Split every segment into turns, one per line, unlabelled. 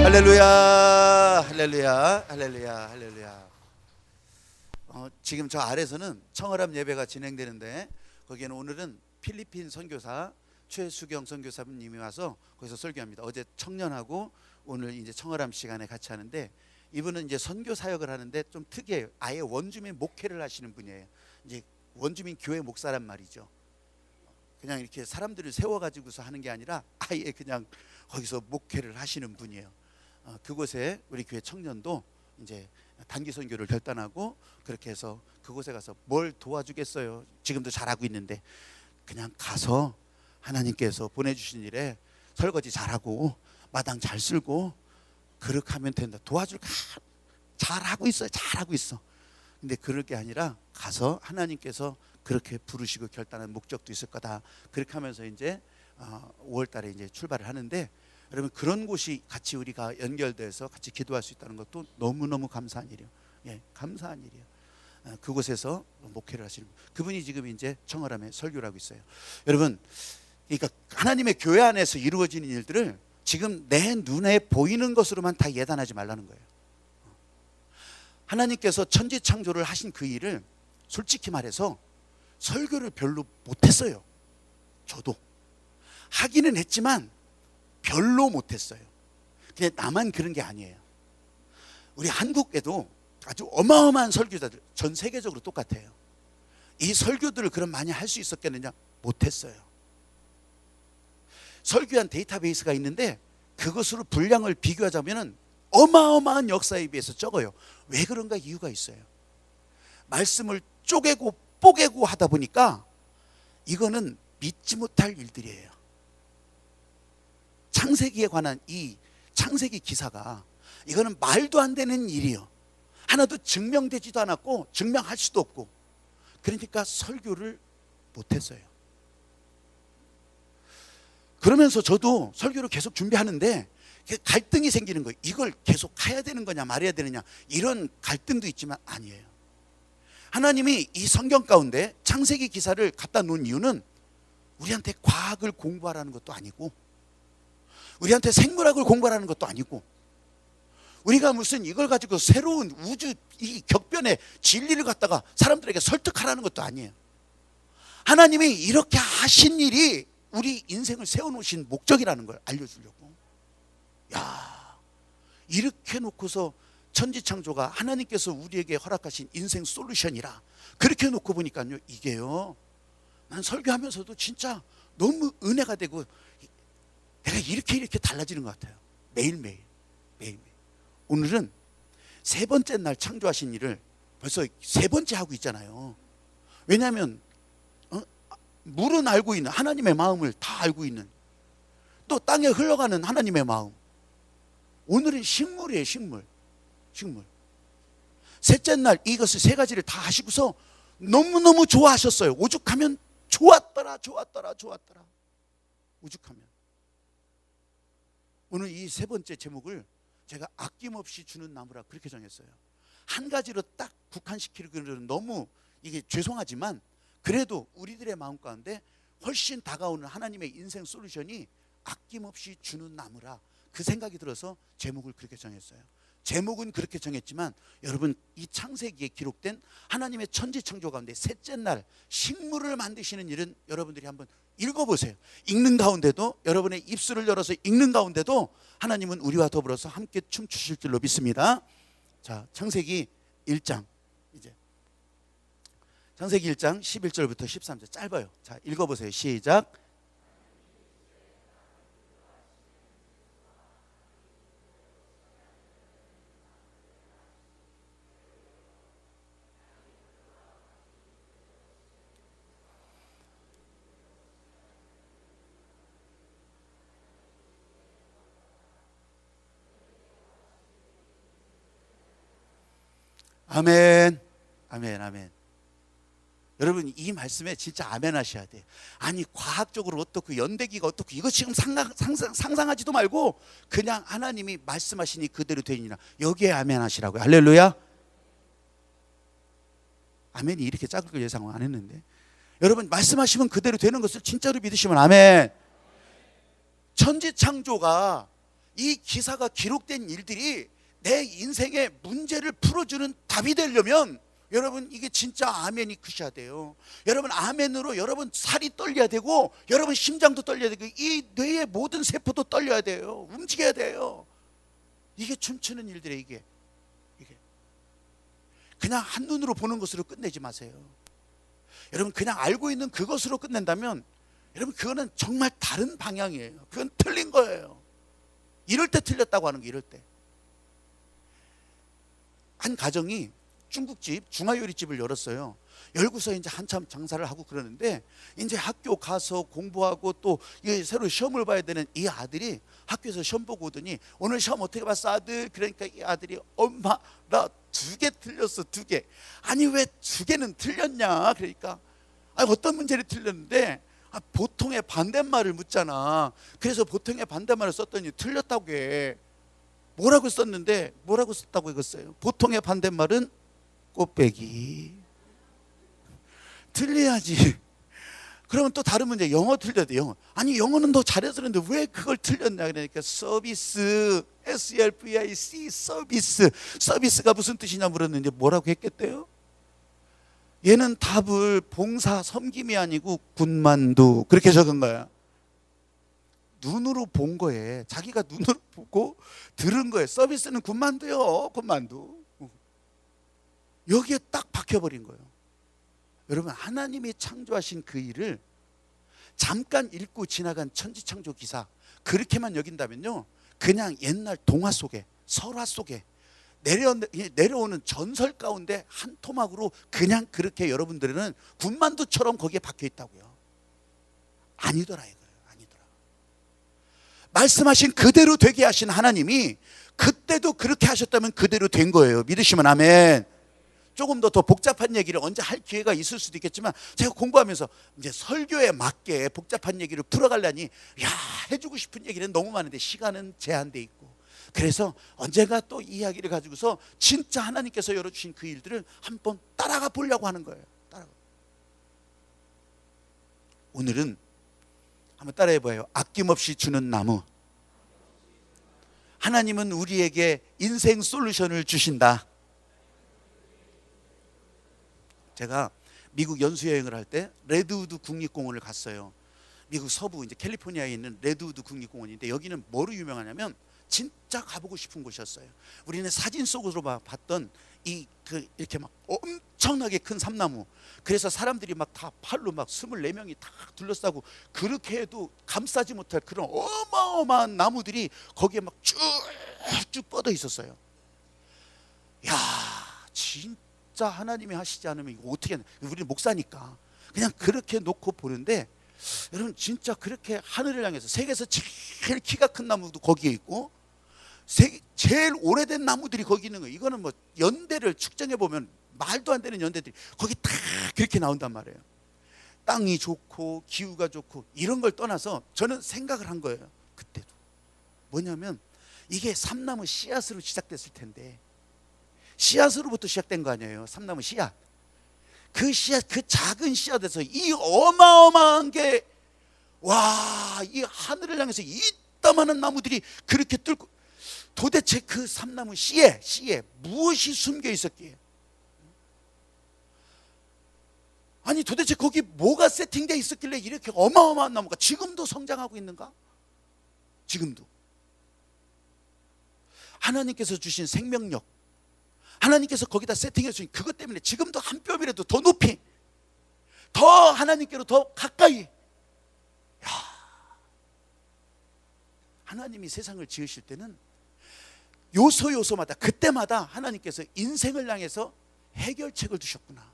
할렐루야, 할렐루야, 할렐루야, 할렐루야. 지금 저 아래서는 청어람 예배가 진행되는데 거기에는 오늘은 필리핀 선교사 최수경 선교사님이 와서 거기서 설교합니다. 어제 청년하고 오늘 이제 청어람 시간에 같이 하는데 이분은 이제 선교 사역을 하는데 좀 특이해요. 아예 원주민 목회를 하시는 분이에요. 이제 원주민 교회 목사란 말이죠. 그냥 이렇게 사람들을 세워가지고서 하는 게 아니라 아예 그냥 거기서 목회를 하시는 분이에요. 그곳에 우리 교회 청년도 이제 단기 선교를 결단하고 그렇게 해서 그곳에 가서 뭘 도와주겠어요. 지금도 잘하고 있는데 그냥 가서 하나님께서 보내주신 일에 설거지 잘하고 마당 잘 쓸고 그렇게 하면 된다. 도와줄까? 잘하고 있어요. 잘하고 있어. 근데 그럴 게 아니라 가서 하나님께서 그렇게 부르시고 결단한 목적도 있을 거다. 그렇게 하면서 이제 5월 달에 이제 출발을 하는데 여러분 그런 곳이 같이 우리가 연결돼서 같이 기도할 수 있다는 것도 너무너무 감사한 일이에요. 예, 감사한 일이에요. 그곳에서 목회를 하시는 분. 그분이 지금 이제 청어람에 설교를 하고 있어요. 여러분, 그러니까 하나님의 교회 안에서 이루어지는 일들을 지금 내 눈에 보이는 것으로만 다 예단하지 말라는 거예요. 하나님께서 천지 창조를 하신 그 일을 솔직히 말해서 설교를 별로 못했어요. 저도 하기는 했지만 별로 못했어요. 근데 나만 그런 게 아니에요. 우리 한국에도 아주 어마어마한 설교자들 전 세계적으로 똑같아요. 이 설교들을 그럼 많이 할 수 있었겠느냐? 못했어요. 설교한 데이터베이스가 있는데 그것으로 분량을 비교하자면 어마어마한 역사에 비해서 적어요. 왜 그런가? 이유가 있어요. 말씀을 쪼개고 뽀개고 하다 보니까 이거는 믿지 못할 일들이에요. 창세기에 관한 이 창세기 기사가 이거는 말도 안 되는 일이요. 하나도 증명되지도 않았고 증명할 수도 없고 그러니까 설교를 못했어요. 그러면서 저도 설교를 계속 준비하는데 갈등이 생기는 거예요. 이걸 계속 해야 되는 거냐 말해야 되느냐 이런 갈등도 있지만 아니에요. 하나님이 이 성경 가운데 창세기 기사를 갖다 놓은 이유는 우리한테 과학을 공부하라는 것도 아니고 우리한테 생물학을 공부하라는 것도 아니고 우리가 무슨 이걸 가지고 새로운 우주 이 격변의 진리를 갖다가 사람들에게 설득하라는 것도 아니에요. 하나님이 이렇게 하신 일이 우리 인생을 세워놓으신 목적이라는 걸 알려주려고. 야, 이렇게 놓고서 천지창조가 하나님께서 우리에게 허락하신 인생 솔루션이라 그렇게 놓고 보니까요 이게요 난 설교하면서도 진짜 너무 은혜가 되고 내가 이렇게 달라지는 것 같아요. 매일매일. 오늘은 세 번째 날 창조하신 일을 벌써 세 번째 하고 있잖아요. 왜냐하면 물은 알고 있는 하나님의 마음을 다 알고 있는 또 땅에 흘러가는 하나님의 마음. 오늘은 식물이에요. 식물. 셋째 날 이것을 세 가지를 다 하시고서 너무너무 좋아하셨어요. 오죽하면 좋았더라. 오죽하면. 오늘 이 세 번째 제목을 제가 아낌없이 주는 나무라 그렇게 정했어요. 한 가지로 딱 국한시키기는 너무 이게 죄송하지만 그래도 우리들의 마음 가운데 훨씬 다가오는 하나님의 인생 솔루션이 아낌없이 주는 나무라 그 생각이 들어서 제목을 그렇게 정했어요. 제목은 그렇게 정했지만 여러분 이 창세기에 기록된 하나님의 천지창조 가운데 셋째 날 식물을 만드시는 일은 여러분들이 한번 읽어보세요. 읽는 가운데도 여러분의 입술을 열어서 읽는 가운데도 하나님은 우리와 더불어서 함께 춤추실 줄로 믿습니다. 자, 창세기 1장 이제 창세기 1장 11절부터 13절 짧아요. 자, 읽어보세요. 시작. 아멘. 여러분 이 말씀에 진짜 아멘 하셔야 돼요. 아니 과학적으로 어떻고 연대기가 어떻고 이거 지금 상상하지도 말고 그냥 하나님이 말씀하시니 그대로 되니라 여기에 아멘 하시라고요. 할렐루야. 아멘이 이렇게 작을 걸 예상 안 했는데 여러분 말씀하시면 그대로 되는 것을 진짜로 믿으시면 아멘. 천지창조가 이 기사가 기록된 일들이 내 인생의 문제를 풀어주는 답이 되려면 여러분 이게 진짜 아멘이 크셔야 돼요. 여러분 아멘으로 여러분 살이 떨려야 되고 여러분 심장도 떨려야 되고 이 뇌의 모든 세포도 떨려야 돼요. 움직여야 돼요. 이게 춤추는 일들이에요. 이게 그냥 한눈으로 보는 것으로 끝내지 마세요. 여러분 그냥 알고 있는 그것으로 끝낸다면 여러분 그거는 정말 다른 방향이에요. 그건 틀린 거예요. 이럴 때 틀렸다고 하는 게 이럴 때. 한 가정이 중국집 중화요리집을 열었어요. 열고서 이제 한참 장사를 하고 그러는데 이제 학교 가서 공부하고 또 새로 시험을 봐야 되는 이 아들이 학교에서 시험 보고 오더니 오늘 시험 어떻게 봤어 아들? 그러니까 이 아들이 엄마 나 2개 틀렸어 2개. 아니 왜 2개는 틀렸냐? 그러니까 아니 어떤 문제를 틀렸는데 보통의 반대말을 묻잖아. 그래서 보통의 반대말을 썼더니 틀렸다고 해. 뭐라고 썼는데 뭐라고 썼다고 읽었어요? 보통의 반대말은 꽃배기. 틀려야지. 그러면 또 다른 문제 영어 틀려야 돼. 영어. 아니 영어는 너 잘해서 그런데 왜 그걸 틀렸냐? 그러니까 서비스 SERVIC 서비스. 서비스가 무슨 뜻이냐 물었는데 뭐라고 했겠대요? 얘는 답을 봉사 섬김이 아니고 군만두 그렇게 적은 거야. 눈으로 본 거에 자기가 눈으로 보고 들은 거에 서비스는 군만두요. 군만두. 여기에 딱 박혀버린 거예요. 여러분 하나님이 창조하신 그 일을 잠깐 읽고 지나간 천지창조 기사 그렇게만 여긴다면요 그냥 옛날 동화 속에 설화 속에 내려오는 전설 가운데 한 토막으로 그냥 그렇게 여러분들은 군만두처럼 거기에 박혀 있다고요. 아니더라 이거예요. 아니더라. 말씀하신 그대로 되게 하신 하나님이 그때도 그렇게 하셨다면 그대로 된 거예요. 믿으시면 아멘. 조금 더 복잡한 얘기를 언제 할 기회가 있을 수도 있겠지만 제가 공부하면서 이제 설교에 맞게 복잡한 얘기를 풀어가려니 해주고 싶은 얘기는 너무 많은데 시간은 제한돼 있고 그래서 언젠가 또 이야기를 가지고서 진짜 하나님께서 열어주신 그 일들을 한번 따라가 보려고 하는 거예요. 오늘은 한번 따라해봐요. 아낌없이 주는 나무. 하나님은 우리에게 인생 솔루션을 주신다. 제가 미국 연수여행을 할 때 레드우드 국립공원을 갔어요. 미국 서부 이제 캘리포니아에 있는 레드우드 국립공원인데 여기는 뭐로 유명하냐면 진짜 가보고 싶은 곳이었어요. 우리는 사진 속으로 봤던 이렇게 막 엄청나게 큰 삼나무. 그래서 사람들이 막 다 팔로 막 24명이 다 둘러싸고 그렇게 해도 감싸지 못할 그런 어마어마한 나무들이 거기에 막 쭉쭉 뻗어 있었어요. 야, 진짜 하나님이 하시지 않으면 이거 어떻게 하냐. 우리는 목사니까 그냥 그렇게 놓고 보는데 여러분 진짜 그렇게 하늘을 향해서 세계에서 제일 키가 큰 나무도 거기에 있고 제일 오래된 나무들이 거기 있는 거예요. 이거는 뭐 연대를 측정해 보면 말도 안 되는 연대들이 거기 다 그렇게 나온단 말이에요. 땅이 좋고 기후가 좋고 이런 걸 떠나서 저는 생각을 한 거예요. 그때도 뭐냐면 이게 삼나무 씨앗으로 시작됐을 텐데 씨앗으로부터 시작된 거 아니에요. 삼나무 씨앗. 그 씨앗, 그 작은 씨앗에서 이 어마어마한 게 이 하늘을 향해서 이따만한 나무들이 그렇게 뚫고 도대체 그 삼나무 씨에 무엇이 숨겨 있었기에? 아니 도대체 거기 뭐가 세팅되어 있었길래 이렇게 어마어마한 나무가 지금도 성장하고 있는가? 지금도 하나님께서 주신 생명력, 하나님께서 거기다 세팅해 주신 그것 때문에 지금도 한 뼘이라도 더 높이, 더 하나님께로 더 가까이. 하나님이 세상을 지으실 때는 요소마다 그때마다 하나님께서 인생을 향해서 해결책을 두셨구나.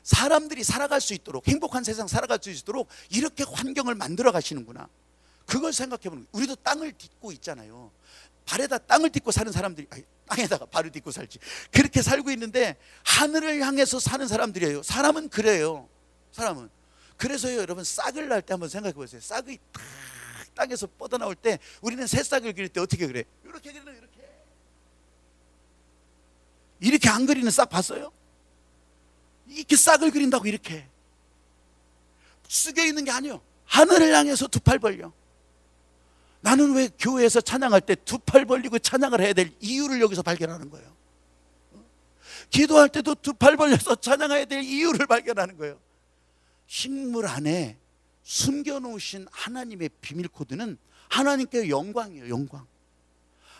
사람들이 살아갈 수 있도록, 행복한 세상 살아갈 수 있도록 이렇게 환경을 만들어 가시는구나. 그걸 생각해 보는 거예요. 우리도 땅을 딛고 있잖아요. 발에다 땅을 딛고 사는 사람들이, 땅에다가 발을 딛고 살지, 그렇게 살고 있는데 하늘을 향해서 사는 사람들이에요. 사람은 그래요. 사람은 그래서요. 여러분 싹을 날 때 한번 생각해 보세요. 싹이 탁 땅에서 뻗어나올 때 우리는 새싹을 그릴 때 어떻게 그래? 이렇게 그리는, 이렇게 안 그리는 싹 봤어요? 이렇게 싹을 그린다고. 이렇게 숙여 있는 게 아니에요. 하늘을 향해서 두 팔 벌려. 나는 왜 교회에서 찬양할 때 두 팔 벌리고 찬양을 해야 될 이유를 여기서 발견하는 거예요. 기도할 때도 두 팔 벌려서 찬양해야 될 이유를 발견하는 거예요. 식물 안에 숨겨놓으신 하나님의 비밀 코드는 하나님께 영광이에요. 영광.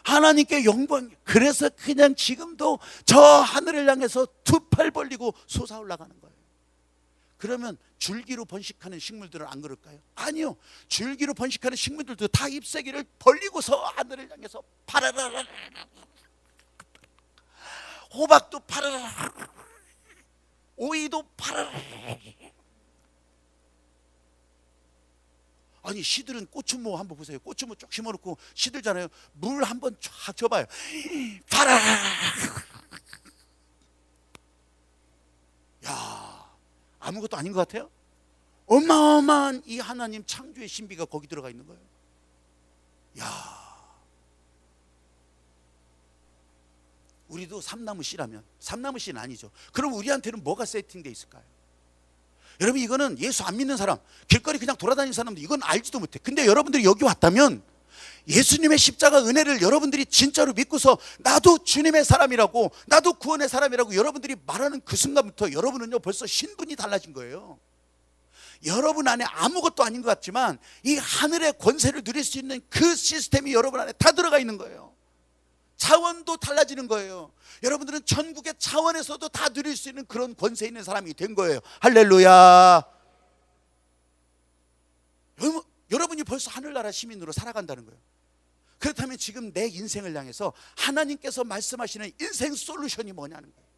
하나님께 영광. 그래서 그냥 지금도 저 하늘을 향해서 두 팔 벌리고 솟아올라가는 거예요. 그러면 줄기로 번식하는 식물들은 안 그럴까요? 아니요. 줄기로 번식하는 식물들도 다 잎사귀를 벌리고서 하늘을 향해서 파라라라, 호박도 파라라라, 오이도 파라라라. 아니 시들은 고추모 한번 보세요. 고추모 쭉 심어놓고 시들잖아요. 물 한번 쫙 줘봐요. 파라라라. 야, 아무것도 아닌 것 같아요? 어마어마한 이 하나님 창조의 신비가 거기 들어가 있는 거예요. 야, 우리도 삼나무 씨라면, 삼나무 씨는 아니죠. 그럼 우리한테는 뭐가 세팅되어 있을까요? 여러분, 이거는 예수 안 믿는 사람, 길거리 그냥 돌아다니는 사람들 이건 알지도 못해. 근데 여러분들이 여기 왔다면 예수님의 십자가 은혜를 여러분들이 진짜로 믿고서 나도 주님의 사람이라고, 나도 구원의 사람이라고 여러분들이 말하는 그 순간부터 여러분은요 벌써 신분이 달라진 거예요. 여러분 안에 아무것도 아닌 것 같지만 이 하늘의 권세를 누릴 수 있는 그 시스템이 여러분 안에 다 들어가 있는 거예요. 차원도 달라지는 거예요. 여러분들은 전국의 차원에서도 다 누릴 수 있는 그런 권세 있는 사람이 된 거예요. 할렐루야. 여러분이 벌써 하늘나라 시민으로 살아간다는 거예요. 그렇다면 지금 내 인생을 향해서 하나님께서 말씀하시는 인생 솔루션이 뭐냐는 거예요.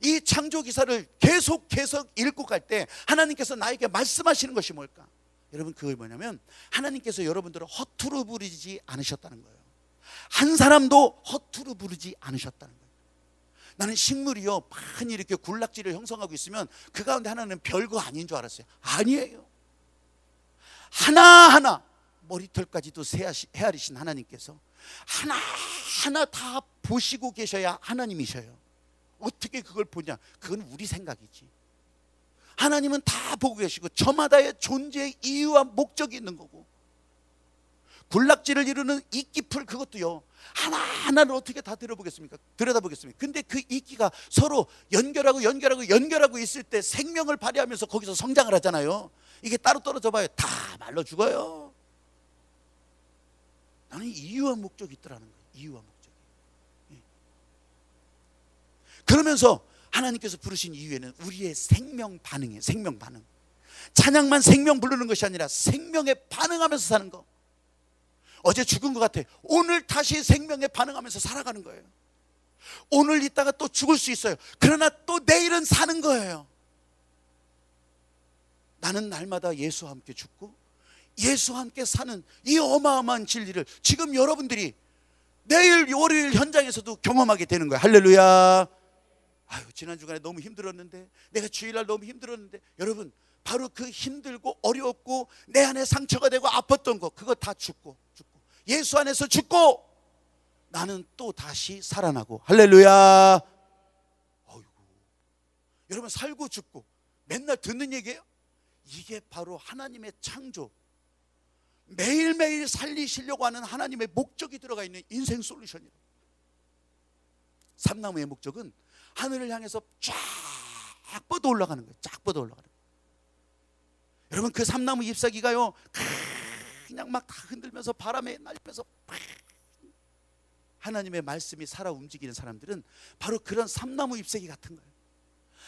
이 창조 기사를 계속 읽고 갈 때 하나님께서 나에게 말씀하시는 것이 뭘까? 여러분, 그걸 뭐냐면 하나님께서 여러분들을 허투루 부르지 않으셨다는 거예요. 한 사람도 허투루 부르지 않으셨다는 거예요. 나는 식물이요 많이 이렇게 군락지를 형성하고 있으면 그 가운데 하나는 별거 아닌 줄 알았어요. 아니에요. 하나하나 머리털까지도 헤아리신 하나님께서 하나하나 다 보시고 계셔야 하나님이셔요. 어떻게 그걸 보냐? 그건 우리 생각이지. 하나님은 다 보고 계시고 저마다의 존재의 이유와 목적이 있는 거고, 군락지를 이루는 이끼풀 그것도요 하나하나를 어떻게 다 들여다보겠습니까? 근데 그 이끼가 서로 연결하고 있을 때 생명을 발휘하면서 거기서 성장을 하잖아요. 이게 따로 떨어져 봐요. 다 말라 죽어요. 나는 이유와 목적이 있더라는 거예요. 이유와 목적이. 그러면서 하나님께서 부르신 이유에는 우리의 생명 반응이에요. 생명 반응. 찬양만 생명 부르는 것이 아니라 생명에 반응하면서 사는 거. 어제 죽은 것 같아. 오늘 다시 생명에 반응하면서 살아가는 거예요. 오늘 있다가 또 죽을 수 있어요. 그러나 또 내일은 사는 거예요. 나는 날마다 예수와 함께 죽고 예수와 함께 사는 이 어마어마한 진리를 지금 여러분들이 내일 월요일 현장에서도 경험하게 되는 거예요. 할렐루야. 아유, 지난 주간에 너무 힘들었는데, 내가 주일날 너무 힘들었는데, 여러분 바로 그 힘들고 어려웠고 내 안에 상처가 되고 아팠던 거, 그거 다 죽고 예수 안에서 죽고 나는 또 다시 살아나고. 할렐루야. 어이구, 여러분 살고 죽고 맨날 듣는 얘기예요? 이게 바로 하나님의 창조, 매일매일 살리시려고 하는 하나님의 목적이 들어가 있는 인생 솔루션이에요. 삼나무의 목적은 하늘을 향해서 쫙 뻗어 올라가는 거예요. 쫙 뻗어 올라가는 거예요. 여러분, 그 삼나무 잎사귀가요 그냥 막 다 흔들면서 바람에 날리면서 하나님의 말씀이 살아 움직이는 사람들은 바로 그런 삼나무 잎사귀 같은 거예요.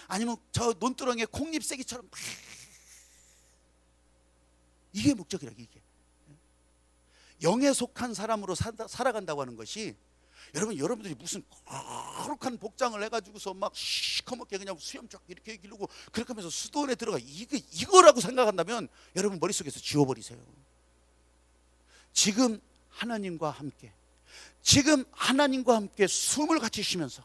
아니면 저 논두렁의 콩잎사귀처럼 이게 목적이라. 이게 영에 속한 사람으로 살아간다고 하는 것이, 여러분들이 무슨 거룩한 복장을 해가지고서 막 시커멓게 그냥 수염 쫙 이렇게 기르고 그렇게 하면서 수도원에 들어가 이거라고 생각한다면 여러분 머릿속에서 지워버리세요. 지금 하나님과 함께 숨을 같이 쉬면서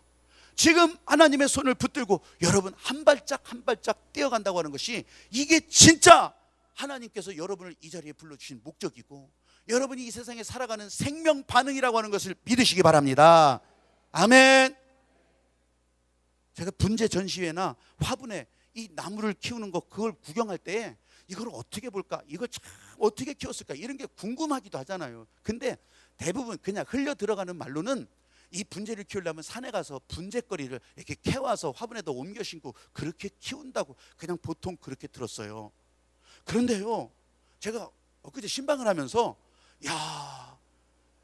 지금 하나님의 손을 붙들고 여러분 한 발짝 한 발짝 뛰어간다고 하는 것이, 이게 진짜 하나님께서 여러분을 이 자리에 불러주신 목적이고 여러분이 이 세상에 살아가는 생명 반응이라고 하는 것을 믿으시기 바랍니다. 아멘. 제가 분재 전시회나 화분에 이 나무를 키우는 거, 그걸 구경할 때 이걸 어떻게 볼까? 이걸 참 어떻게 키웠을까? 이런 게 궁금하기도 하잖아요. 근데 대부분 그냥 흘려 들어가는 말로는 이 분재를 키우려면 산에 가서 분재거리를 이렇게 캐와서 화분에다 옮겨 심고 그렇게 키운다고 그냥 보통 그렇게 들었어요. 그런데요, 제가 엊그제 신방을 하면서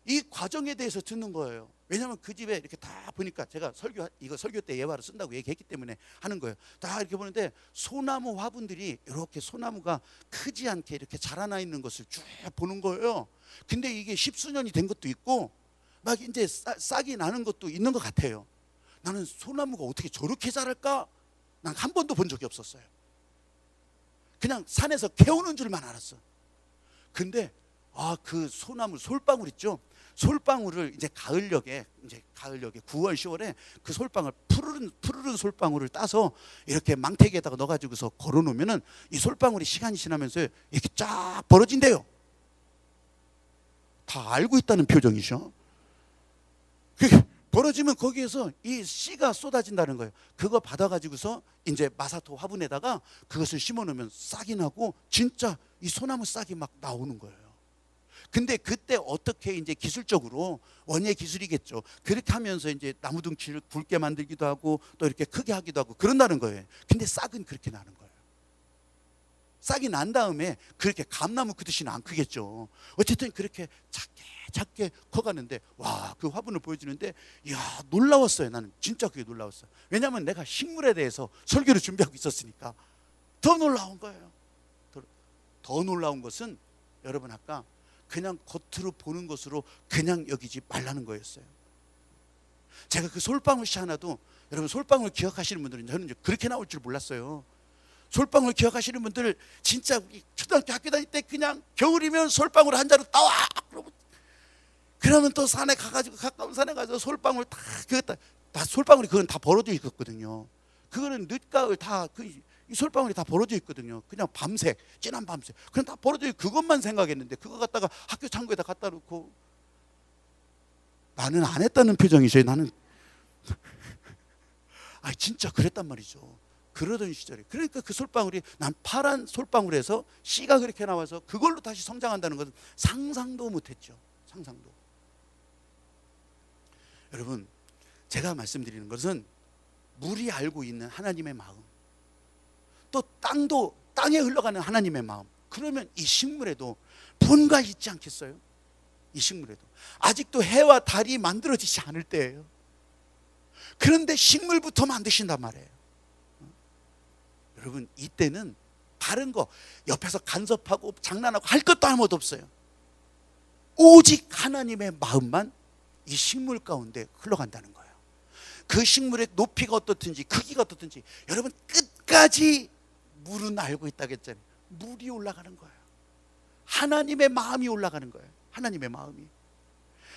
이 과정에 대해서 듣는 거예요. 왜냐하면 그 집에 이렇게 다 보니까 제가 이거 설교 때 예화를 쓴다고 얘기했기 때문에 하는 거예요. 다 이렇게 보는데 소나무 화분들이 이렇게 소나무가 크지 않게 이렇게 자라나 있는 것을 쭉 보는 거예요. 근데 이게 십수년이 된 것도 있고 막 이제 싹이 나는 것도 있는 것 같아요. 나는 소나무가 어떻게 저렇게 자랄까? 난 한 번도 본 적이 없었어요. 그냥 산에서 캐오는 줄만 알았어. 근데 그 소나무 솔방울 있죠? 솔방울을 이제 가을녘에 9월 10월에 그 솔방울 푸르른 솔방울을 따서 이렇게 망태기에다가 넣어가지고서 걸어놓으면은 이 솔방울이 시간이 지나면서 이렇게 쫙 벌어진대요. 다 알고 있다는 표정이죠. 벌어지면 거기에서 이 씨가 쏟아진다는 거예요. 그거 받아가지고서 이제 마사토 화분에다가 그것을 심어놓으면 싹이 나고 진짜 이 소나무 싹이 막 나오는 거예요. 근데 그때 어떻게 이제 기술적으로 원예 기술이겠죠. 그렇게 하면서 이제 나무 둥치를 굵게 만들기도 하고 또 이렇게 크게 하기도 하고 그런다는 거예요. 근데 싹은 그렇게 나는 거예요. 싹이 난 다음에 그렇게 감나무 크듯이는 안 크겠죠. 어쨌든 그렇게 작게 커가는데 그 화분을 보여주는데 놀라웠어요. 나는 진짜 그게 놀라웠어요. 왜냐하면 내가 식물에 대해서 설교를 준비하고 있었으니까 더 놀라운 거예요. 더 놀라운 것은 여러분 아까 그냥 겉으로 보는 것으로 그냥 여기지 말라는 거였어요. 제가 그 솔방울 씨 하나도 여러분 솔방울 기억하시는 분들은 저는 이제 그렇게 나올 줄 몰랐어요. 솔방울 기억하시는 분들 진짜 초등학교 학교 다닐 때 그냥 겨울이면 솔방울 한 자루 따와 그러면 또 산에 가가지고 가까운 산에 가서 솔방울 다 솔방울이 그건 다 벌어져 있었거든요. 그거는 늦가을 이 솔방울이 다 벌어져 있거든요. 그냥 밤색, 진한 밤색. 그냥 다 벌어져 있고 그것만 생각했는데 그거 갖다가 학교 창고에다 갖다 놓고 나는 안 했다는 표정이죠. 나는 진짜 그랬단 말이죠. 그러던 시절에. 그러니까 그 솔방울이 난 파란 솔방울에서 씨가 그렇게 나와서 그걸로 다시 성장한다는 것은 상상도 못했죠. 상상도. 여러분 제가 말씀드리는 것은 물이 알고 있는 하나님의 마음, 또 땅에 흘러가는 하나님의 마음, 그러면 이 식물에도 분가 있지 않겠어요? 이 식물에도 아직도 해와 달이 만들어지지 않을 때예요. 그런데 식물부터 만드신단 말이에요. 여러분 이때는 다른 거 옆에서 간섭하고 장난하고 할 것도 아무것도 없어요. 오직 하나님의 마음만 이 식물 가운데 흘러간다는 거예요. 그 식물의 높이가 어떻든지 크기가 어떻든지 여러분 끝까지 물은 알고 있다겠잖아요. 물이 올라가는 거예요. 하나님의 마음이 올라가는 거예요. 하나님의 마음이.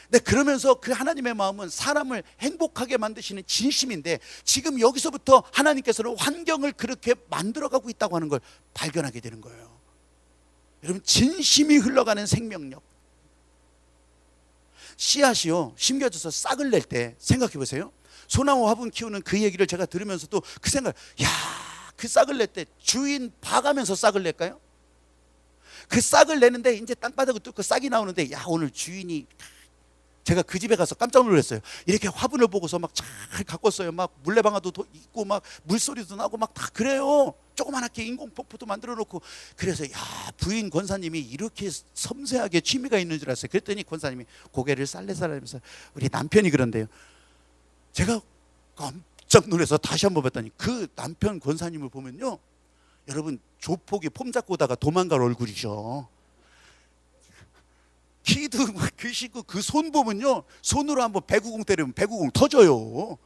네, 그러면서 그 하나님의 마음은 사람을 행복하게 만드시는 진심인데 지금 여기서부터 하나님께서는 환경을 그렇게 만들어가고 있다고 하는 걸 발견하게 되는 거예요. 여러분 진심이 흘러가는 생명력. 씨앗이요 심겨져서 싹을 낼 때 생각해 보세요. 소나무 화분 키우는 그 얘기를 제가 들으면서도 그 생각, 그 싹을 낼 때 주인 봐가면서 싹을 낼까요? 그 싹을 내는데 이제 땅바닥을 뚫고 싹이 나오는데 오늘 주인이, 제가 그 집에 가서 깜짝 놀랐어요. 이렇게 화분을 보고서 막 잘 가꿨어요. 막 물레방아도 있고 막 물소리도 나고 막 다 그래요. 조그맣게 인공폭포도 만들어 놓고. 그래서 부인 권사님이 이렇게 섬세하게 취미가 있는 줄 알았어요. 그랬더니 권사님이 고개를 살래살래하면서 우리 남편이 그런데요. 제가 깜짝 놀라서 다시 한번 봤더니 그 남편 권사님을 보면요, 여러분 조폭이 폼 잡고 오다가 도망갈 얼굴이죠. 키도 크시고 그 손 보면요, 손으로 한번 배구공 때리면 배구공 터져요.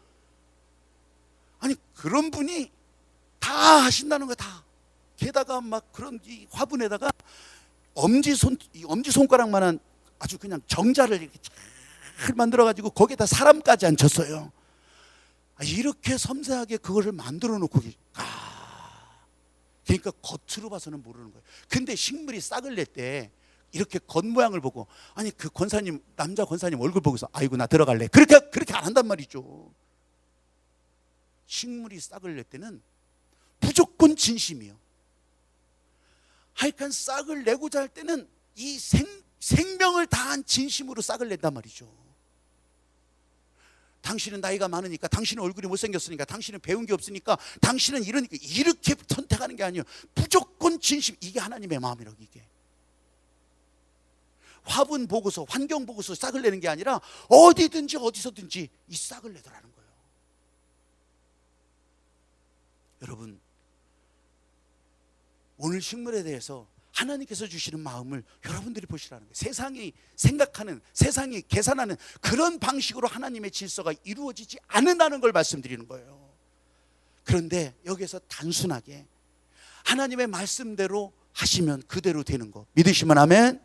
아니 그런 분이 다 하신다는 거야. 다. 게다가 막 그런 이 화분에다가 엄지손가락만한 아주 그냥 정자를 이렇게 잘 만들어가지고 거기에다 사람까지 앉혔어요. 이렇게 섬세하게 그거를 만들어 놓고 그러니까 겉으로 봐서는 모르는 거예요. 근데 식물이 싹을 낼 때 이렇게 겉모양을 보고, 아니 그 권사님, 남자 권사님 얼굴 보고서 아이고 나 들어갈래, 그렇게 안 한단 말이죠. 식물이 싹을 낼 때는 무조건 진심이요. 하여간 싹을 내고자 할 때는 이 생명을 다한 진심으로 싹을 낸단 말이죠. 당신은 나이가 많으니까, 당신은 얼굴이 못생겼으니까, 당신은 배운 게 없으니까, 당신은 이러니까, 이렇게 선택하는 게 아니에요. 무조건 진심. 이게 하나님의 마음이라고. 이게 화분 보고서, 환경 보고서 싹을 내는 게 아니라 어디든지 어디서든지 이 싹을 내더라는 거예요. 여러분, 오늘 식물에 대해서 하나님께서 주시는 마음을 여러분들이 보시라는 거예요. 세상이 생각하는, 세상이 계산하는 그런 방식으로 하나님의 질서가 이루어지지 않는다는 걸 말씀드리는 거예요. 그런데 여기서 단순하게 하나님의 말씀대로 하시면 그대로 되는 거 믿으시면 아멘.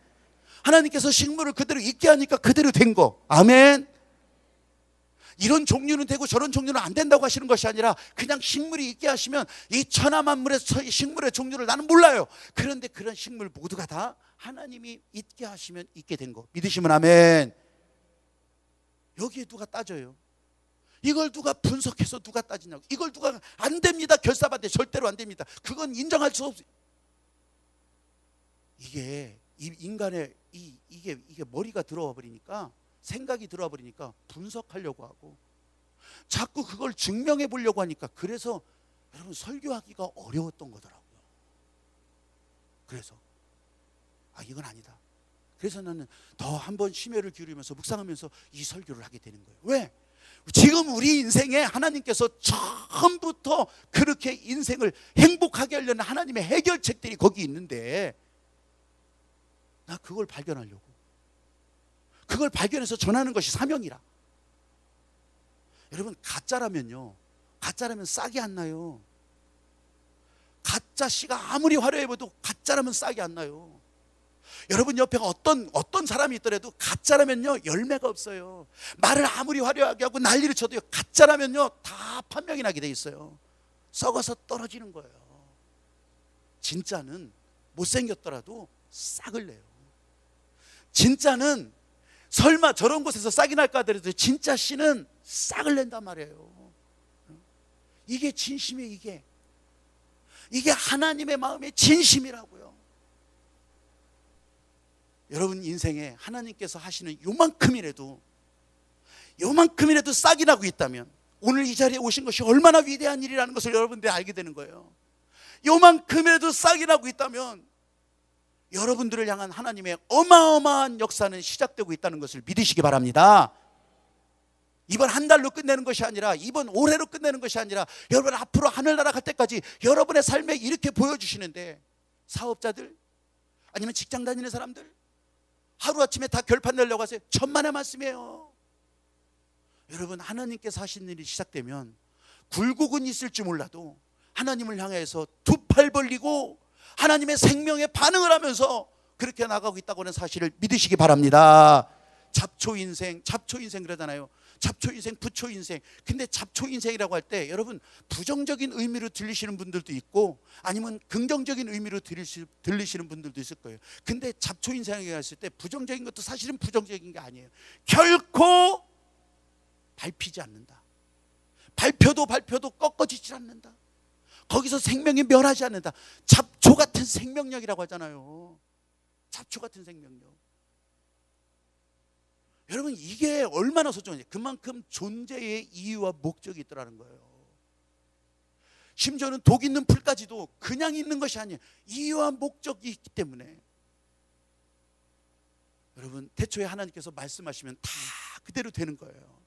하나님께서 식물을 그대로 있게 하니까 그대로 된 거 아멘. 이런 종류는 되고 저런 종류는 안 된다고 하시는 것이 아니라 그냥 식물이 있게 하시면 이 천하만물의 식물의 종류를 나는 몰라요. 그런데 그런 식물 모두가 다 하나님이 있게 하시면 있게 된 거 믿으시면 아멘. 여기에 누가 따져요? 이걸 누가 분석해서 누가 따지냐고. 이걸 누가 안 됩니다 결사반대. 절대로 안 됩니다. 그건 인정할 수 없어요. 이게 이 인간의 이게 머리가 들어와 버리니까, 생각이 들어와 버리니까 분석하려고 하고 자꾸 그걸 증명해 보려고 하니까, 그래서 여러분 설교하기가 어려웠던 거더라고요. 그래서 이건 아니다. 그래서 나는 더 한번 심혈을 기울이면서 묵상하면서 이 설교를 하게 되는 거예요. 왜? 지금 우리 인생에 하나님께서 처음부터 그렇게 인생을 행복하게 하려는 하나님의 해결책들이 거기 있는데, 나 그걸 발견하려고, 그걸 발견해서 전하는 것이 사명이라. 여러분, 가짜라면 싹이 안 나요. 가짜 씨가 아무리 화려해 보여도 가짜라면 싹이 안 나요. 여러분 옆에 어떤 사람이 있더라도 가짜라면요 열매가 없어요. 말을 아무리 화려하게 하고 난리를 쳐도요, 가짜라면요 다 판명이 나게 돼 있어요. 썩어서 떨어지는 거예요. 진짜는 못생겼더라도 싹을 내요. 진짜는 설마 저런 곳에서 싹이 날까 하더라도 진짜 씨는 싹을 낸단 말이에요. 이게 진심이에요. 이게 하나님의 마음의 진심이라고요. 여러분 인생에 하나님께서 하시는 요만큼이라도 싹이 나고 있다면 오늘 이 자리에 오신 것이 얼마나 위대한 일이라는 것을 여러분들이 알게 되는 거예요. 요만큼이라도 싹이 나고 있다면 여러분들을 향한 하나님의 어마어마한 역사는 시작되고 있다는 것을 믿으시기 바랍니다. 이번 한 달로 끝내는 것이 아니라, 이번 올해로 끝내는 것이 아니라, 여러분 앞으로 하늘나라 갈 때까지 여러분의 삶에 이렇게 보여주시는데, 사업자들 아니면 직장 다니는 사람들 하루아침에 다 결판 내려고 하세요. 천만의 말씀이에요. 여러분, 하나님께서 하신 일이 시작되면 굴곡은 있을지 몰라도 하나님을 향해서 두 팔 벌리고 하나님의 생명에 반응을 하면서 그렇게 나가고 있다고 하는 사실을 믿으시기 바랍니다. 잡초인생 그러잖아요. 잡초인생, 부초인생. 근데 잡초인생이라고 할 때 여러분 부정적인 의미로 들리시는 분들도 있고 아니면 긍정적인 의미로 들리시는 분들도 있을 거예요. 근데 잡초인생이라고 했을 때 부정적인 것도 사실은 부정적인 게 아니에요. 결코 밟히지 않는다. 발표도 꺾어지지 않는다. 거기서 생명이 멸하지 않는다. 잡초 같은 생명력이라고 하잖아요. 잡초 같은 생명력. 여러분 이게 얼마나 소중한지, 그만큼 존재의 이유와 목적이 있더라는 거예요. 심지어는 독 있는 풀까지도 그냥 있는 것이 아니에요. 이유와 목적이 있기 때문에. 여러분 태초에 하나님께서 말씀하시면 다 그대로 되는 거예요.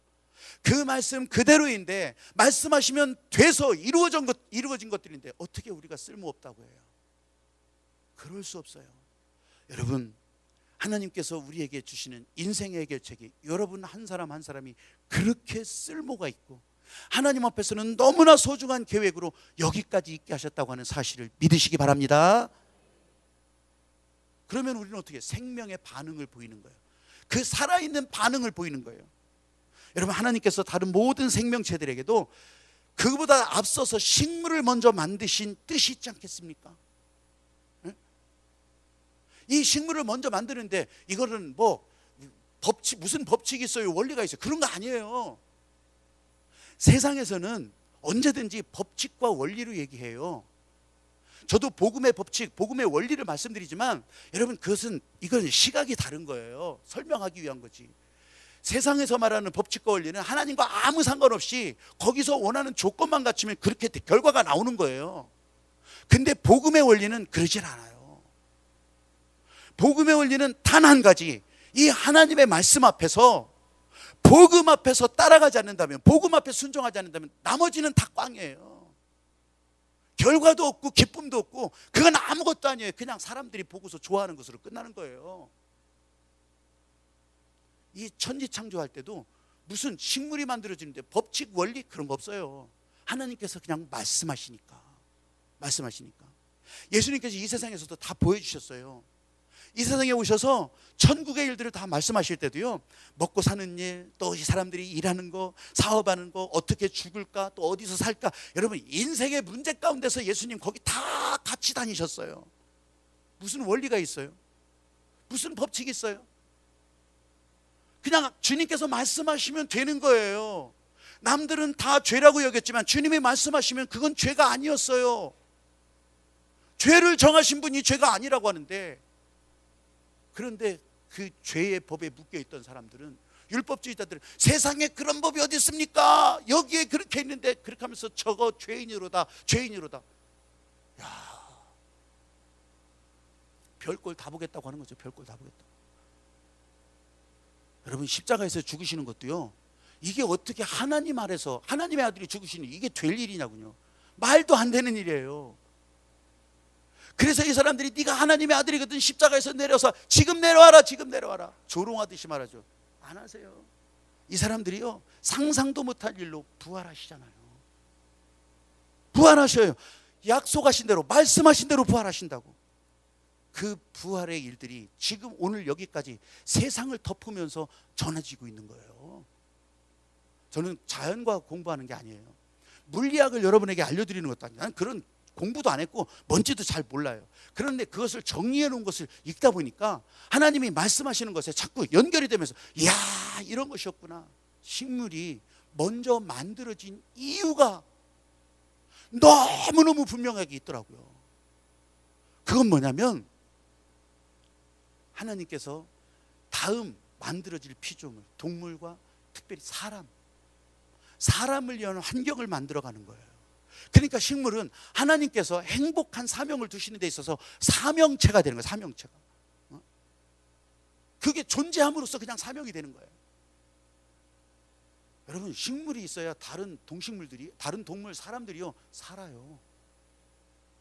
그 말씀 그대로인데 말씀하시면 돼서 이루어진 것들인데 어떻게 우리가 쓸모없다고 해요? 그럴 수 없어요. 여러분 하나님께서 우리에게 주시는 인생의 해결책이 여러분 한 사람 한 사람이 그렇게 쓸모가 있고 하나님 앞에서는 너무나 소중한 계획으로 여기까지 있게 하셨다고 하는 사실을 믿으시기 바랍니다. 그러면 우리는 어떻게 생명의 반응을 보이는 거예요. 그 살아있는 반응을 보이는 거예요. 여러분 하나님께서 다른 모든 생명체들에게도 그보다 앞서서 식물을 먼저 만드신 뜻이 있지 않겠습니까? 이 식물을 먼저 만드는데 이거는 뭐 무슨 법칙이 있어요, 원리가 있어요, 그런 거 아니에요. 세상에서는 언제든지 법칙과 원리로 얘기해요. 저도 복음의 법칙, 복음의 원리를 말씀드리지만 여러분 이건 시각이 다른 거예요. 설명하기 위한 거지. 세상에서 말하는 법칙과 원리는 하나님과 아무 상관없이 거기서 원하는 조건만 갖추면 그렇게 결과가 나오는 거예요. 근데 복음의 원리는 그러질 않아요. 복음의 원리는 단 한 가지, 이 하나님의 말씀 앞에서, 복음 앞에서 따라가지 않는다면, 복음 앞에 순종하지 않는다면 나머지는 다 꽝이에요. 결과도 없고 기쁨도 없고 그건 아무것도 아니에요. 그냥 사람들이 보고서 좋아하는 것으로 끝나는 거예요. 이 천지창조할 때도 무슨 식물이 만들어지는데 법칙 원리 그런 거 없어요. 하나님께서 그냥 말씀하시니까. 예수님께서 이 세상에서도 다 보여주셨어요. 이 세상에 오셔서 천국의 일들을 다 말씀하실 때도요, 먹고 사는 일, 또 이 사람들이 일하는 거, 사업하는 거, 어떻게 죽을까, 또 어디서 살까, 여러분 인생의 문제 가운데서 예수님 거기 다 같이 다니셨어요. 무슨 원리가 있어요? 무슨 법칙이 있어요? 그냥 주님께서 말씀하시면 되는 거예요. 남들은 다 죄라고 여겼지만 주님이 말씀하시면 그건 죄가 아니었어요. 죄를 정하신 분이 죄가 아니라고 하는데, 그런데 그 죄의 법에 묶여있던 사람들은, 율법주의자들은 세상에 그런 법이 어디 있습니까? 여기에 그렇게 있는데, 그렇게 하면서 저거 죄인으로다. 야, 별꼴 다 보겠다고 하는 거죠. 별꼴 다 보겠다. 여러분, 십자가에서 죽으시는 것도요, 이게 어떻게 하나님 아래서 하나님의 아들이 죽으시니 이게 될 일이냐군요. 말도 안 되는 일이에요. 그래서 이 사람들이 네가 하나님의 아들이거든, 십자가에서 내려서 지금 내려와라 조롱하듯이 말하죠. 안 하세요. 이 사람들이요, 상상도 못할 일로 부활하시잖아요. 부활하셔요. 약속하신 대로, 말씀하신 대로 부활하신다고. 그 부활의 일들이 지금 오늘 여기까지 세상을 덮으면서 전해지고 있는 거예요. 저는 자연과학 공부하는 게 아니에요. 물리학을 여러분에게 알려드리는 것도 아니에요. 나는 그런 공부도 안 했고 뭔지도 잘 몰라요. 그런데 그것을 정리해 놓은 것을 읽다 보니까 하나님이 말씀하시는 것에 자꾸 연결이 되면서, 이야, 이런 것이었구나. 식물이 먼저 만들어진 이유가 너무너무 분명하게 있더라고요. 그건 뭐냐면, 하나님께서 다음 만들어질 피조물, 동물과 특별히 사람을 위한 환경을 만들어가는 거예요. 그러니까 식물은 하나님께서 행복한 사명을 두시는 데 있어서 사명체가 되는 거예요. 사명체가. 그게 존재함으로써 그냥 사명이 되는 거예요. 여러분, 식물이 있어야 다른 동식물들이, 다른 동물, 사람들이요 살아요.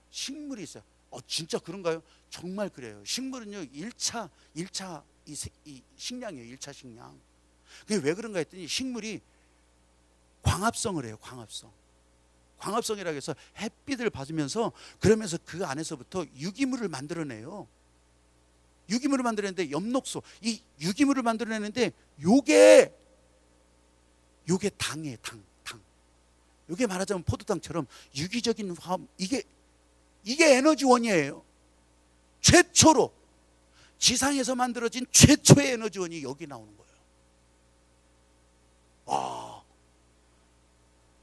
식물이 있어요. 진짜 그런가요? 정말 그래요. 식물은요 1차 이 식량이에요. 1차 식량. 그게 왜 그런가 했더니, 식물이 광합성을 해요. 광합성이라고 해서 햇빛을 받으면서, 그러면서 그 안에서부터 유기물을 만들어내요. 유기물을 만들어내는데, 엽록소, 이 유기물을 만들어내는데 요게 당이에요. 당. 요게 말하자면 포도당처럼 유기적인 화합, 이게 에너지원이에요. 최초로 지상에서 만들어진 최초의 에너지원이 여기 나오는 거예요.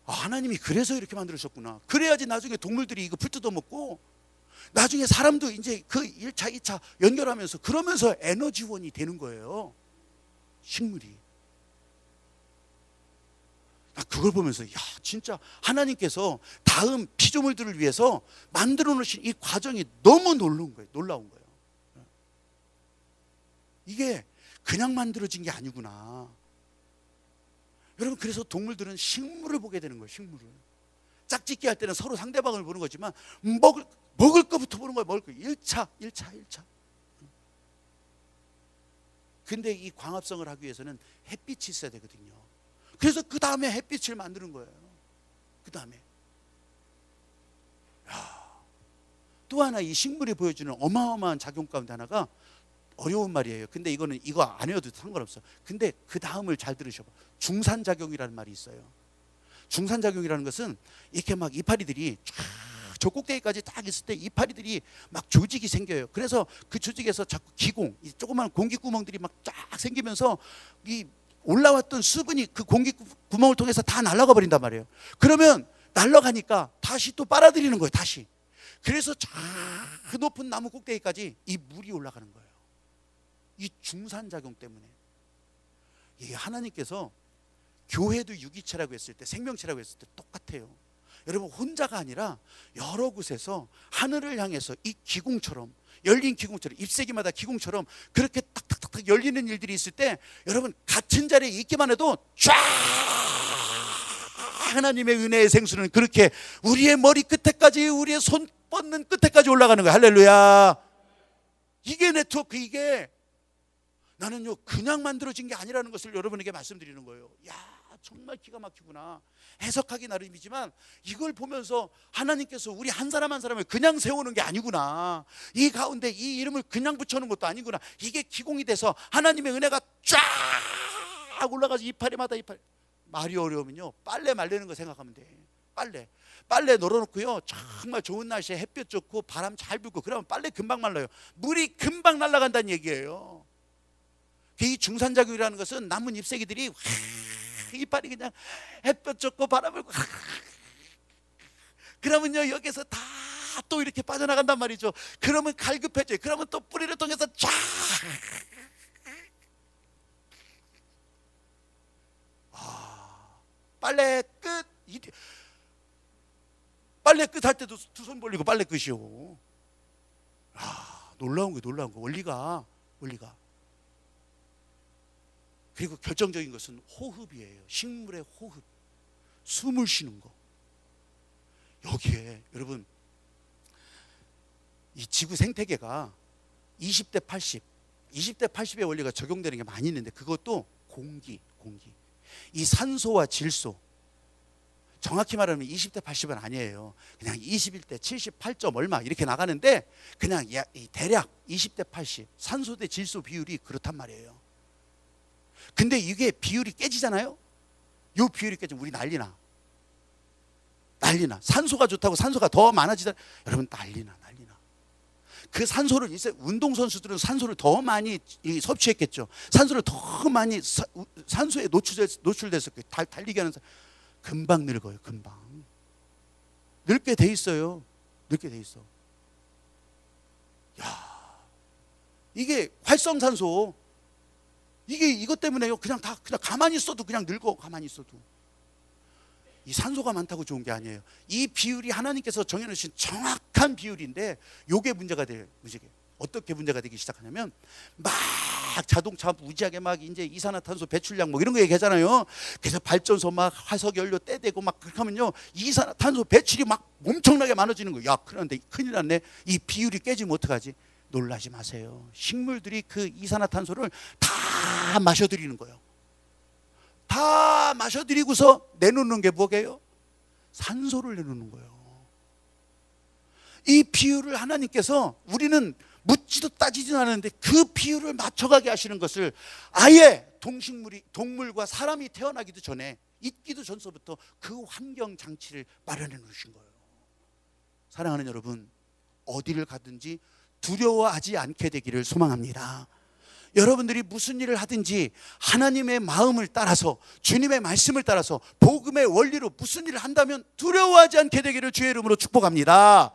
하나님이 그래서 이렇게 만들으셨구나. 그래야지 나중에 동물들이 이거 풀 뜯어먹고, 나중에 사람도 이제 그 1차, 2차 연결하면서, 그러면서 에너지원이 되는 거예요. 식물이. 그걸 보면서, 야, 진짜 하나님께서 다음 피조물들을 위해서 만들어 놓으신 이 과정이 너무 놀라운 거예요. 이게 그냥 만들어진 게 아니구나. 여러분, 그래서 동물들은 식물을 보게 되는 거예요. 식물을. 짝짓기 할 때는 서로 상대방을 보는 거지만, 먹을 거부터 보는 거예요. 먹을 거. 1차. 근데 이 광합성을 하기 위해서는 햇빛이 있어야 되거든요. 그래서 그 다음에 햇빛을 만드는 거예요. 그 다음에. 또 하나, 이 식물이 보여주는 어마어마한 작용 가운데 하나가, 어려운 말이에요. 근데 이거 안 외워도 상관없어. 근데 그 다음을 잘 들으셔봐. 중산작용이라는 말이 있어요. 중산작용이라는 것은, 이렇게 막 이파리들이 저 꼭대기까지 딱 있을 때 이파리들이 막 조직이 생겨요. 그래서 그 조직에서 자꾸 기공, 이 조그만 공기 구멍들이 막 쫙 생기면서, 이 올라왔던 수분이 그 공기 구멍을 통해서 다 날아가 버린단 말이에요. 그러면 날아가니까 다시 또 빨아들이는 거예요. 다시. 그래서 저 높은 나무 꼭대기까지 이 물이 올라가는 거예요. 이 중산작용 때문에. 이게 하나님께서 교회도 유기체라고 했을 때, 생명체라고 했을 때 똑같아요. 여러분, 혼자가 아니라 여러 곳에서 하늘을 향해서 이 기공처럼, 열린 기공처럼, 잎새기마다 기공처럼 그렇게 탁탁탁탁 열리는 일들이 있을 때, 여러분 같은 자리에 있기만 해도 쫙 하나님의 은혜의 생수는 그렇게 우리의 머리 끝에까지, 우리의 손 뻗는 끝에까지 올라가는 거예요. 할렐루야. 이게 네트워크. 이게 나는요 그냥 만들어진 게 아니라는 것을 여러분에게 말씀드리는 거예요. 야, 정말 기가 막히구나. 해석하기 나름이지만 이걸 보면서 하나님께서 우리 한 사람 한 사람을 그냥 세우는 게 아니구나. 이 가운데 이 이름을 그냥 붙여놓은 것도 아니구나. 이게 기공이 돼서 하나님의 은혜가 쫙 올라가서 이파리마다 이파리. 말이 어려우면요 빨래 말리는 거 생각하면 돼. 빨래 널어놓고요 정말 좋은 날씨에 햇볕 좋고 바람 잘 불고 그러면 빨래 금방 말라요. 물이 금방 날아간다는 얘기예요. 이 중산작용이라는 것은 남은 잎새기들이 이빨이 그냥 햇볕 좋고 바람 불고 그러면요 여기서 다 또 이렇게 빠져나간단 말이죠. 그러면 갈급해져요. 그러면 또 뿌리를 통해서 쫙. 빨래 끝. 빨래 끝 할 때도 두 손 벌리고 빨래 끝이요. 놀라운 거 원리가. 그리고 결정적인 것은 호흡이에요. 식물의 호흡, 숨을 쉬는 거. 여기에 여러분 이 지구 생태계가 20대 80, 20대 80의 원리가 적용되는 게 많이 있는데, 그것도 공기. 이 산소와 질소, 정확히 말하면 20대 80은 아니에요. 그냥 21대 78점 얼마 이렇게 나가는데, 그냥 대략 20대 80 산소 대 질소 비율이 그렇단 말이에요. 근데 이게 비율이 깨지잖아요. 이 비율이 깨지면 우리 난리나. 산소가 좋다고 산소가 더 많아지잖아요. 여러분 난리나. 그 산소를 이제 운동선수들은 산소를 더 많이 섭취했겠죠. 산소를 더 많이 산소에 노출됐을 거예요. 달리기 하는 사람 금방 늙어요. 금방 늙게 돼 있어요. 야, 이게 활성산소. 이것 때문에요. 그냥 가만히 있어도 그냥 늙어. 가만히 있어도. 이 산소가 많다고 좋은 게 아니에요. 이 비율이 하나님께서 정해놓으신 정확한 비율인데, 요게 문제가 돼요. 어떻게 문제가 되기 시작하냐면, 막 자동차 무지하게 막 이제 이산화탄소 배출량 뭐 이런 거 얘기하잖아요. 그래서 발전소 막 화석연료 떼대고 막 그렇게 하면요 이산화탄소 배출이 막 엄청나게 많아지는 거예요. 야, 그런데 큰일 났네. 이 비율이 깨지면 어떡하지? 놀라지 마세요. 식물들이 그 이산화탄소를 다 마셔들이는 거예요. 다 마셔들이고서 내놓는 게 뭐게요? 산소를 내놓는 거예요. 이 비율을 하나님께서, 우리는 묻지도 따지지도 않았는데 그 비율을 맞춰가게 하시는 것을 아예 동물과 사람이 태어나기도 전에, 있기도 전서부터 그 환경 장치를 마련해 놓으신 거예요. 사랑하는 여러분, 어디를 가든지 두려워하지 않게 되기를 소망합니다. 여러분들이 무슨 일을 하든지 하나님의 마음을 따라서, 주님의 말씀을 따라서, 복음의 원리로 무슨 일을 한다면 두려워하지 않게 되기를 주의 이름으로 축복합니다.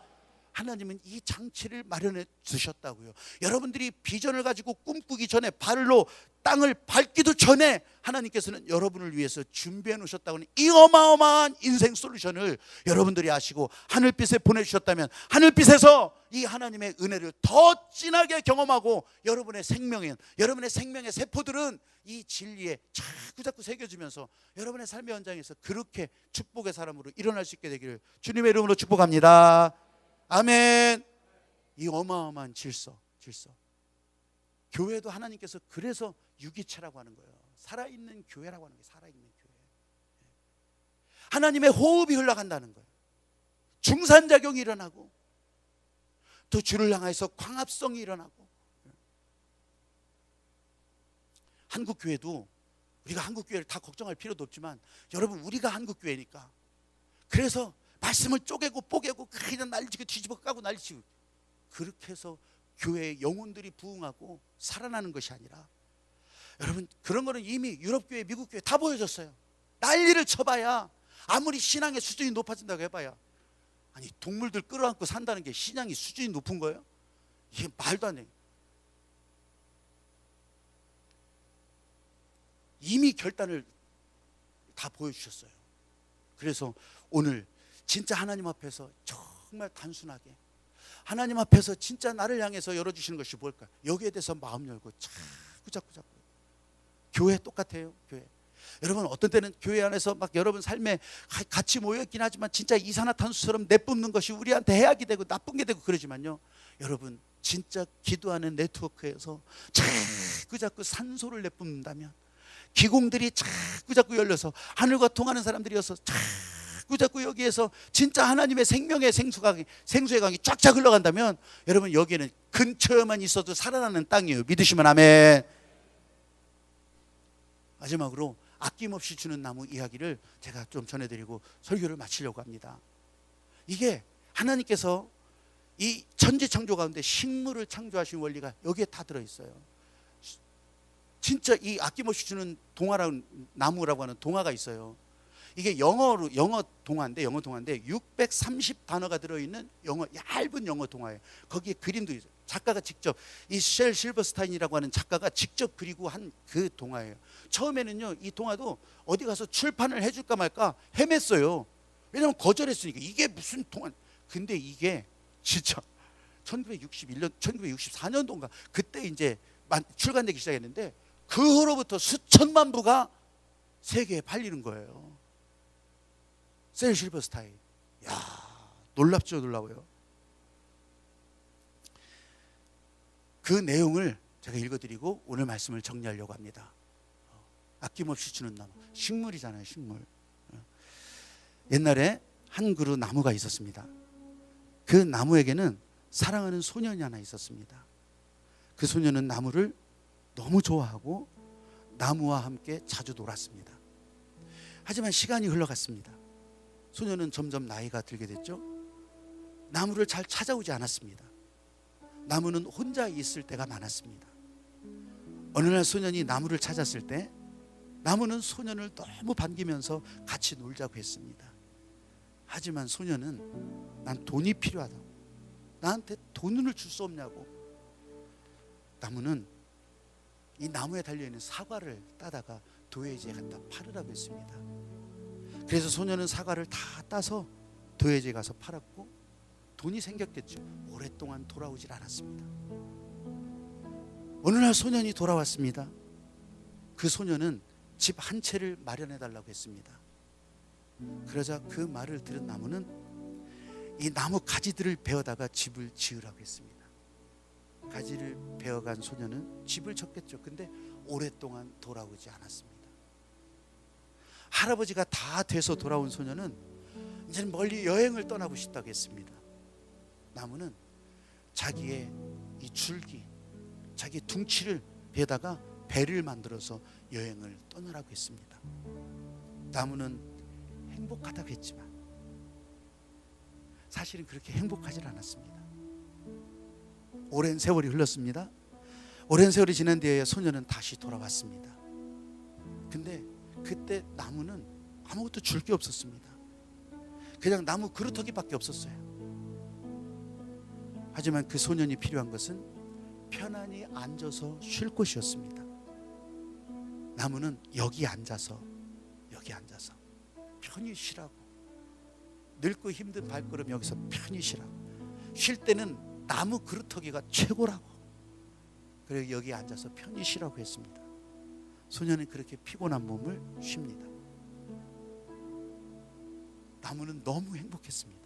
하나님은 이 장치를 마련해 주셨다고요. 여러분들이 비전을 가지고 꿈꾸기 전에, 발로 땅을 밟기도 전에 하나님께서는 여러분을 위해서 준비해 놓으셨다고는 이 어마어마한 인생 솔루션을 여러분들이 아시고 하늘빛에 보내주셨다면, 하늘빛에서 이 하나님의 은혜를 더 진하게 경험하고 여러분의 생명의 세포들은 이 진리에 자꾸 새겨지면서 여러분의 삶의 현장에서 그렇게 축복의 사람으로 일어날 수 있게 되기를 주님의 이름으로 축복합니다. 아멘. 이 어마어마한 질서. 교회도 하나님께서 그래서 유기체라고 하는 거예요. 살아있는 교회라고 하는 거예요. 살아있는 교회. 하나님의 호흡이 흘러간다는 거예요. 중산작용이 일어나고, 또 주를 향해서 광합성이 일어나고. 한국교회도, 우리가 한국교회를 다 걱정할 필요도 없지만, 여러분 우리가 한국교회니까, 그래서 말씀을 쪼개고 뽀개고 그냥 난리치고 뒤집어 까고 난리치고, 그렇게 해서 교회의 영혼들이 부흥하고 살아나는 것이 아니라, 여러분 그런 거는 이미 유럽교회, 미국교회 다 보여줬어요. 난리를 쳐봐야, 아무리 신앙의 수준이 높아진다고 해봐야 아니 동물들 끌어안고 산다는 게 신앙이 수준이 높은 거예요? 이게 말도 안 돼. 이미 결단을 다 보여주셨어요. 그래서 오늘 진짜 하나님 앞에서 정말 단순하게 하나님 앞에서 진짜 나를 향해서 열어주시는 것이 뭘까? 여기에 대해서 마음 열고 자꾸 교회 똑같아요. 교회. 여러분 어떤 때는 교회 안에서 막 여러분 삶에 같이 모여있긴 하지만 진짜 이산화탄소처럼 내뿜는 것이 우리한테 해악이 되고 나쁜 게 되고 그러지만요, 여러분 진짜 기도하는 네트워크에서 자꾸 산소를 내뿜는다면, 기공들이 자꾸 열려서 하늘과 통하는 사람들이어서 자꾸 여기에서 진짜 하나님의 생명의 생수의 강이 쫙쫙 흘러간다면, 여러분 여기에는 근처에만 있어도 살아나는 땅이에요. 믿으시면 아멘. 마지막으로 아낌없이 주는 나무 이야기를 제가 좀 전해드리고 설교를 마치려고 합니다. 이게 하나님께서 이 천지창조 가운데 식물을 창조하신 원리가 여기에 다 들어있어요. 진짜 이 아낌없이 주는 동화라는 나무라고 하는 동화가 있어요. 이게 영어 동화인데 630단어가 들어있는 얇은 영어 동화예요. 거기에 그림도 있어요. 작가가 직접, 이 쉘 실버스타인이라고 하는 작가가 직접 그리고 한 그 동화예요. 처음에는요, 이 동화도 어디 가서 출판을 해줄까 말까 헤맸어요. 왜냐하면 거절했으니까. 이게 무슨 동화. 근데 이게 진짜 1961년 1964년도인가 그때 이제 출간되기 시작했는데, 그 후로부터 수천만 부가 세계에 팔리는 거예요. 셀 실버스타인. 야, 놀랍죠, 놀라워요. 그 내용을 제가 읽어드리고 오늘 말씀을 정리하려고 합니다. 아낌없이 주는 나무, 식물이잖아요, 식물. 옛날에 한 그루 나무가 있었습니다. 그 나무에게는 사랑하는 소년이 하나 있었습니다. 그 소년은 나무를 너무 좋아하고 나무와 함께 자주 놀았습니다. 하지만 시간이 흘러갔습니다. 소년은 점점 나이가 들게 됐죠. 나무를 잘 찾아오지 않았습니다. 나무는 혼자 있을 때가 많았습니다. 어느 날 소년이 나무를 찾았을 때 나무는 소년을 너무 반기면서 같이 놀자고 했습니다. 하지만 소년은 난 돈이 필요하다고, 나한테 돈을 줄 수 없냐고. 나무는 이 나무에 달려있는 사과를 따다가 도예지에 갖다 팔으라고 했습니다. 그래서 소년은 사과를 다 따서 도예지에 가서 팔았고 돈이 생겼겠죠. 오랫동안 돌아오질 않았습니다. 어느 날 소년이 돌아왔습니다. 그 소년은 집 한 채를 마련해 달라고 했습니다. 그러자 그 말을 들은 나무는 이 나무 가지들을 베어다가 집을 지으라고 했습니다. 가지를 베어간 소년은 집을 쳤겠죠. 근데 오랫동안 돌아오지 않았습니다. 할아버지가 다 돼서 돌아온 소년은 이제는 멀리 여행을 떠나고 싶다고 했습니다. 나무는 자기의 이 줄기, 자기 둥치를 베다가 배를 만들어서 여행을 떠나라고 했습니다. 나무는 행복하다고 했지만 사실은 그렇게 행복하지 않았습니다. 오랜 세월이 흘렀습니다. 오랜 세월이 지난 뒤에 소년은 다시 돌아왔습니다. 근데 그때 나무는 아무것도 줄 게 없었습니다. 그냥 나무 그루터기밖에 없었어요. 하지만 그 소년이 필요한 것은 편안히 앉아서 쉴 곳이었습니다. 나무는 여기 앉아서 편히 쉬라고, 늙고 힘든 발걸음 여기서 편히 쉬라고, 쉴 때는 나무 그루터기가 최고라고, 그리고 여기 앉아서 편히 쉬라고 했습니다. 소년은 그렇게 피곤한 몸을 쉽니다. 나무는 너무 행복했습니다.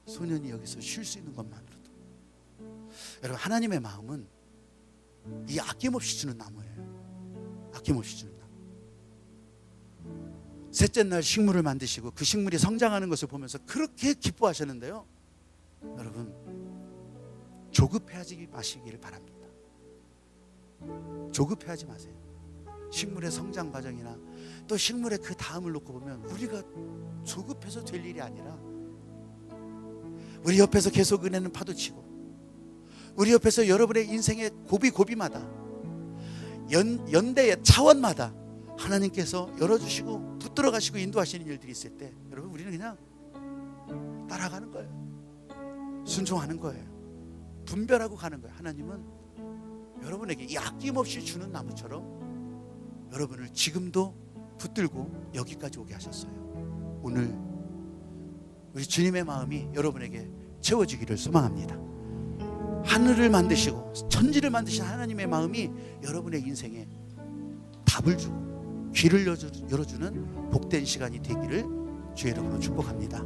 소년이 여기서 쉴 수 있는 것만으로도. 여러분, 하나님의 마음은 이 아낌없이 주는 나무예요. 아낌없이 주는 나무. 셋째 날 식물을 만드시고 그 식물이 성장하는 것을 보면서 그렇게 기뻐하셨는데요, 여러분 조급해하지 마시기를 바랍니다. 조급해하지 마세요. 식물의 성장 과정이나 또 식물의 그 다음을 놓고 보면 우리가 조급해서 될 일이 아니라, 우리 옆에서 계속 은혜는 파도치고, 우리 옆에서 여러분의 인생의 고비마다, 연대의 차원마다 하나님께서 열어주시고 붙들어 가시고 인도하시는 일들이 있을 때, 여러분 우리는 그냥 따라가는 거예요. 순종하는 거예요. 분별하고 가는 거예요. 하나님은 여러분에게 이 아낌없이 주는 나무처럼 여러분을 지금도 붙들고 여기까지 오게 하셨어요. 오늘 우리 주님의 마음이 여러분에게 채워지기를 소망합니다. 하늘을 만드시고 천지를 만드신 하나님의 마음이 여러분의 인생에 답을 주고 귀를 열어주는 복된 시간이 되기를 주의 이름으로 축복합니다.